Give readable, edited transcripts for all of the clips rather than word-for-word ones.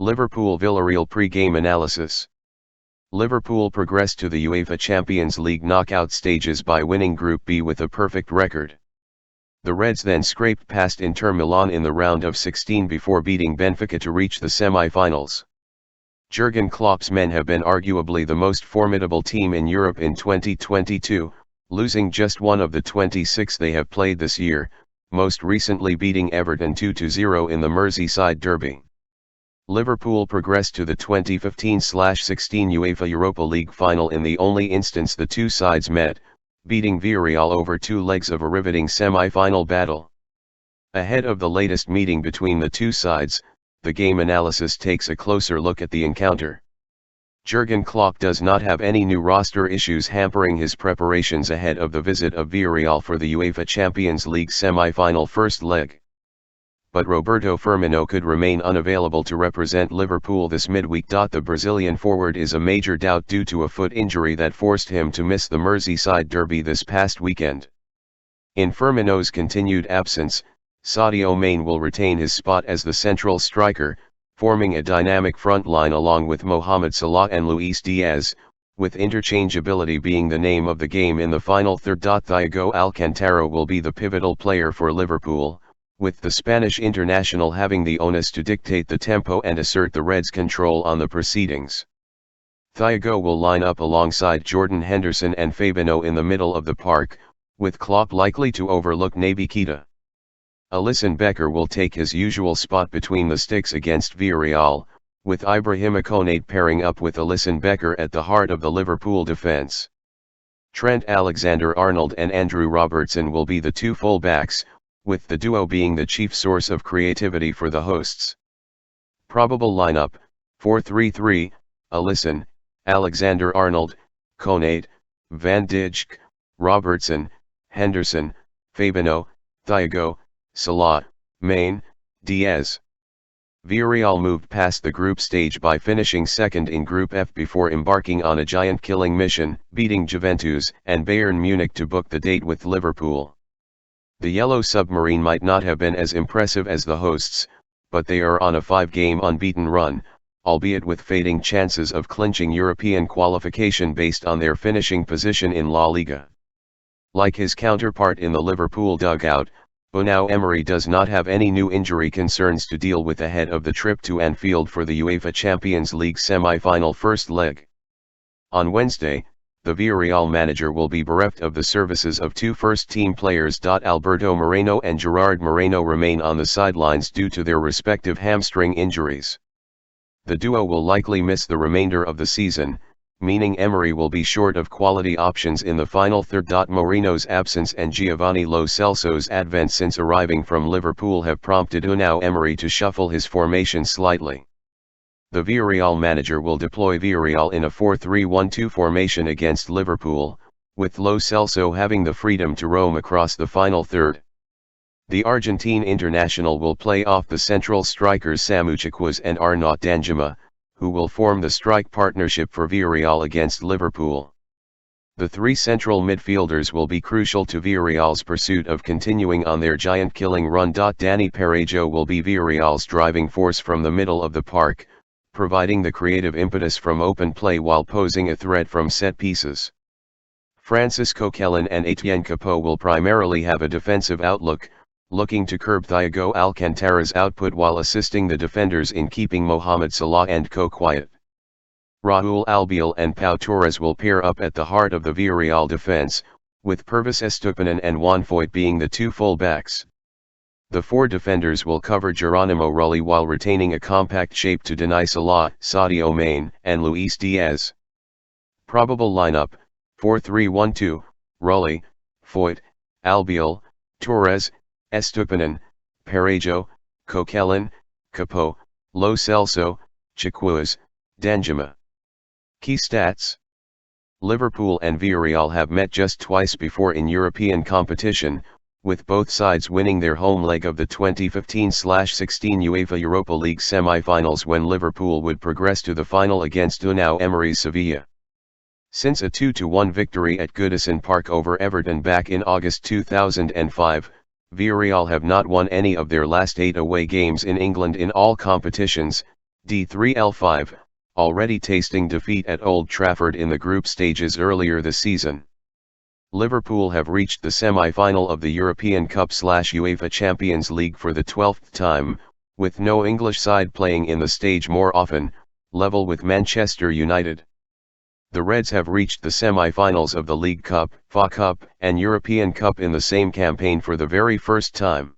Liverpool Villareal pre-game analysis. Liverpool progressed to the UEFA Champions League knockout stages by winning Group B with a perfect record. The Reds then scraped past Inter Milan in the round of 16 before beating Benfica to reach the semi-finals. Jurgen Klopp's men have been arguably the most formidable team in Europe in 2022, losing just one of the 26 they have played this year, most recently beating Everton 2-0 in the Merseyside derby. Liverpool progressed to the 2015-16 UEFA Europa League final in the only instance the two sides met, beating Villareal over two legs of a riveting semi-final battle. Ahead of the latest meeting between the two sides, the game analysis takes a closer look at the encounter. Jurgen Klopp does not have any new roster issues hampering his preparations ahead of the visit of Villareal for the UEFA Champions League semi-final first leg. But Roberto Firmino could remain unavailable to represent Liverpool this midweek. The Brazilian forward is a major doubt due to a foot injury that forced him to miss the Merseyside derby this past weekend. In Firmino's continued absence, Sadio Mane will retain his spot as the central striker, forming a dynamic front line along with Mohamed Salah and Luis Diaz, with interchangeability being the name of the game in the final third. Thiago Alcantara will be the pivotal player for Liverpool, with the Spanish international having the onus to dictate the tempo and assert the Reds' control on the proceedings. Thiago will line up alongside Jordan Henderson and Fabinho in the middle of the park, with Klopp likely to overlook Naby Keita. Alisson Becker will take his usual spot between the sticks against Villareal, with Ibrahima Konate pairing up with Alisson Becker at the heart of the Liverpool defence. Trent Alexander-Arnold and Andrew Robertson will be the two full-backs, with the duo being the chief source of creativity for the hosts. Probable lineup: 4-3-3, Alisson, Alexander-Arnold, Konate, Van Dijk, Robertson, Henderson, Fabinho, Thiago, Salah, Mane, Diaz. Villareal moved past the group stage by finishing second in Group F before embarking on a giant-killing mission, beating Juventus and Bayern Munich to book the date with Liverpool. The Yellow Submarine might not have been as impressive as the hosts, but they are on a 5-game unbeaten run, albeit with fading chances of clinching European qualification based on their finishing position in La Liga. Like his counterpart in the Liverpool dugout, Unai Emery does not have any new injury concerns to deal with ahead of the trip to Anfield for the UEFA Champions League semi-final first leg. On Wednesday, the Villareal manager will be bereft of the services of two first-team players. Alberto Moreno and Gerard Moreno remain on the sidelines due to their respective hamstring injuries. The duo will likely miss the remainder of the season, meaning Emery will be short of quality options in the final third. Moreno's absence and Giovanni Lo Celso's advent since arriving from Liverpool have prompted Unai Emery to shuffle his formation slightly. The Villareal manager will deploy Villareal in a 4-3-1-2 formation against Liverpool, with Lo Celso having the freedom to roam across the final third. The Argentine international will play off the central strikers Samu Chikwueze and Arnaut Danjuma, who will form the strike partnership for Villareal against Liverpool. The three central midfielders will be crucial to Villareal's pursuit of continuing on their giant-killing run. Dani Parejo will be Villareal's driving force from the middle of the park, providing the creative impetus from open play while posing a threat from set pieces. Francis Coquelin and Etienne Capoue will primarily have a defensive outlook, looking to curb Thiago Alcantara's output while assisting the defenders in keeping Mohamed Salah and co quiet. Raul Albiol and Pau Torres will pair up at the heart of the Villareal defense, with Pervis Estupiñán and Juan Foyth being the two full-backs. The four defenders will cover Geronimo Rulli while retaining a compact shape to deny Salah, Sadio Mane, and Luis Diaz. Probable lineup: 4-3-1-2, Rulli, Foyth, Albiol, Torres, Estupiñán, Parejo, Coquelin, Capoue, Lo Celso, Chikwueze, Danjuma. Key stats: Liverpool and Villareal have met just twice before in European competition, with both sides winning their home leg of the 2015-16 UEFA Europa League semi-finals when Liverpool would progress to the final against Unai Emery's Sevilla. Since a 2-1 victory at Goodison Park over Everton back in August 2005, Villareal have not won any of their last 8 away games in England in all competitions, D3L5, already tasting defeat at Old Trafford in the group stages earlier this season. Liverpool have reached the semi-final of the European Cup/UEFA Champions League for the 12th time, with no English side playing in the stage more often, level with Manchester United. The Reds have reached the semi-finals of the League Cup, FA Cup, and European Cup in the same campaign for the very first time.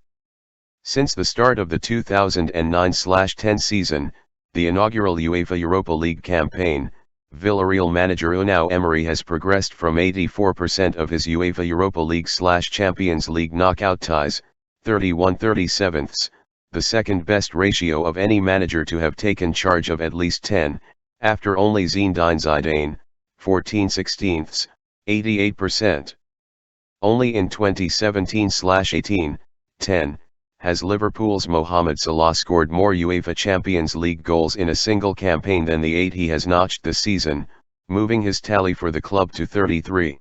Since the start of the 2009/10 season, the inaugural UEFA Europa League campaign, Villareal manager Unai Emery has progressed from 84% of his UEFA Europa League/Champions League knockout ties, 31/37, the second best ratio of any manager to have taken charge of at least 10, after only Zinedine Zidane, 14/16, 88%. Only in 2017/18, 10, has Liverpool's Mohamed Salah scored more UEFA Champions League goals in a single campaign than the 8 he has notched this season, moving his tally for the club to 33.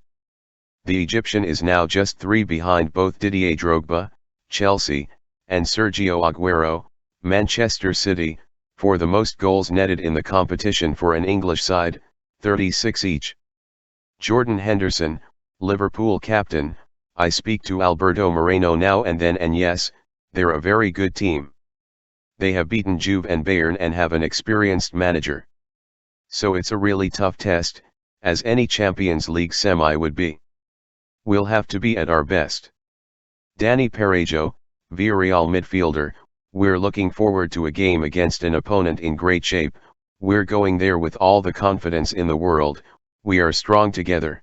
The Egyptian is now just 3 behind both Didier Drogba, Chelsea, and Sergio Aguero, Manchester City, for the most goals netted in the competition for an English side, 36 each. Jordan Henderson, Liverpool captain: I speak to Alberto Moreno now and then, and yes, they're a very good team. They have beaten Juve and Bayern and have an experienced manager. So it's a really tough test, as any Champions League semi would be. We'll have to be at our best. Dani Parejo, Villareal midfielder: we're looking forward to a game against an opponent in great shape. We're going there with all the confidence in the world. We are strong together.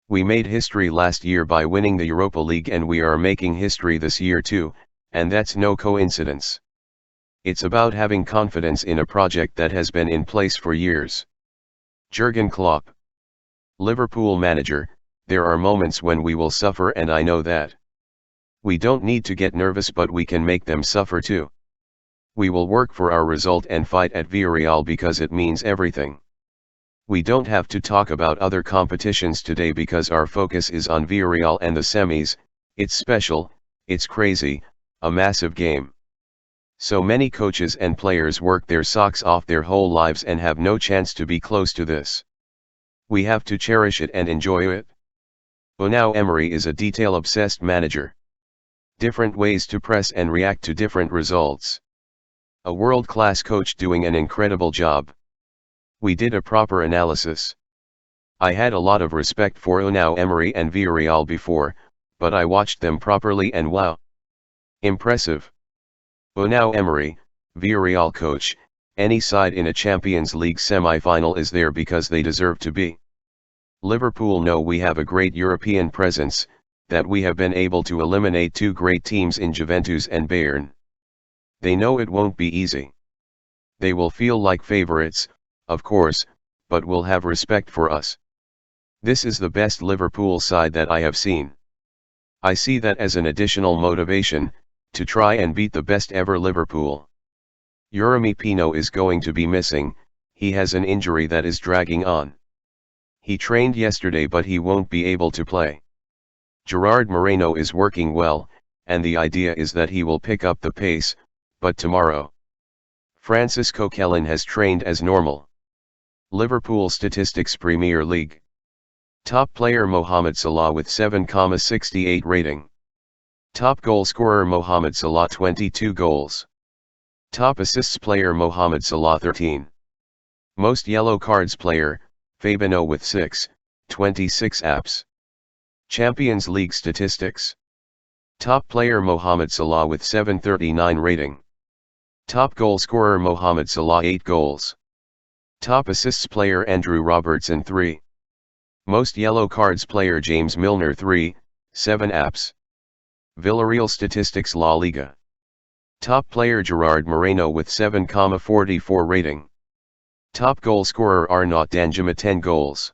We made history last year by winning the Europa League, and we are making history this year too, and that's no coincidence. It's about having confidence in a project that has been in place for years. Jurgen Klopp, Liverpool manager: there are moments when we will suffer, and I know that. We don't need to get nervous, but we can make them suffer too. We will work for our result and fight at Villareal because it means everything. We don't have to talk about other competitions today because our focus is on Villareal and the semis. It's special, it's crazy, a massive game. So many coaches and players work their socks off their whole lives and have no chance to be close to this. We have to cherish it and enjoy it. Unai Emery is a detail-obsessed manager. Different ways to press and react to different results. A world-class coach doing an incredible job. We did a proper analysis. I had a lot of respect for Unai Emery and Villareal before, but I watched them properly and wow. Impressive. Unai Emery, Villareal coach: any side in a Champions League semi-final is there because they deserve to be. Liverpool know we have a great European presence, that we have been able to eliminate 2 great teams in Juventus and Bayern. They know it won't be easy. They will feel like favorites, of course, but will have respect for us. This is the best Liverpool side that I have seen. I see that as an additional motivation, to try and beat the best ever Liverpool. Yeremy Pino is going to be missing. He has an injury that is dragging on. He trained yesterday but he won't be able to play. Gerard Moreno is working well, and the idea is that he will pick up the pace, but tomorrow. Francis Coquelin has trained as normal. Liverpool statistics: Premier League. Top player Mohamed Salah with 7,68 rating. Top goal scorer Mohamed Salah 22 goals. Top assists player Mohamed Salah 13. Most yellow cards player, Fabinho with 6, 26 apps. Champions League statistics. Top player Mohamed Salah with 739 rating. Top goal scorer Mohamed Salah 8 goals. Top assists player Andrew Robertson 3. Most yellow cards player James Milner 3, 7 apps. Villareal statistics: La Liga. Top player Gerard Moreno with 7,44 rating. Top goal scorer Arnaut Danjuma 10 goals.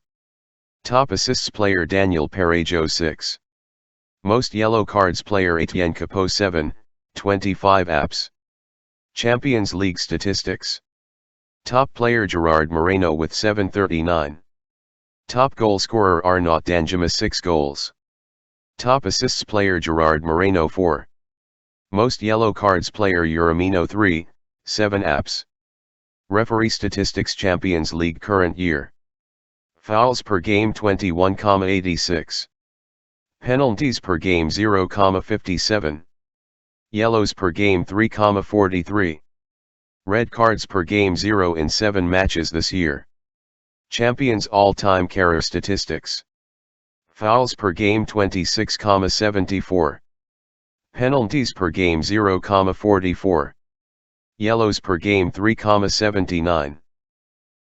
Top assists player Daniel Parejo 6. Most yellow cards player Etienne Capo 7, 25 apps. Champions League statistics. Top player Gerard Moreno with 739. Top goal scorer Arnaut Danjuma 6 goals. Top assists player Gerard Moreno 4. Most yellow cards player Uefa 3, 7 apps. Referee statistics Champions League current year. Fouls per game 21,86. Penalties per game 0,57. Yellows per game 3,43. Red cards per game 0 in 7 matches this year. Champions all-time career statistics. Fouls per game 26,74. Penalties per game 0,44. Yellows per game 3,79.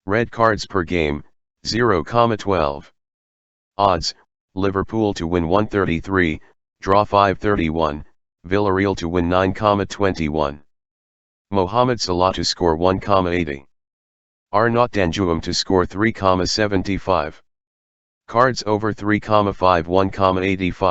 Red cards per game, 0,12. Odds, Liverpool to win 133, draw 531, Villareal to win 9,21. Mohamed Salah to score 1,80. Arnaut Danjuma to score 3,75. Cards over 3,5 1,85.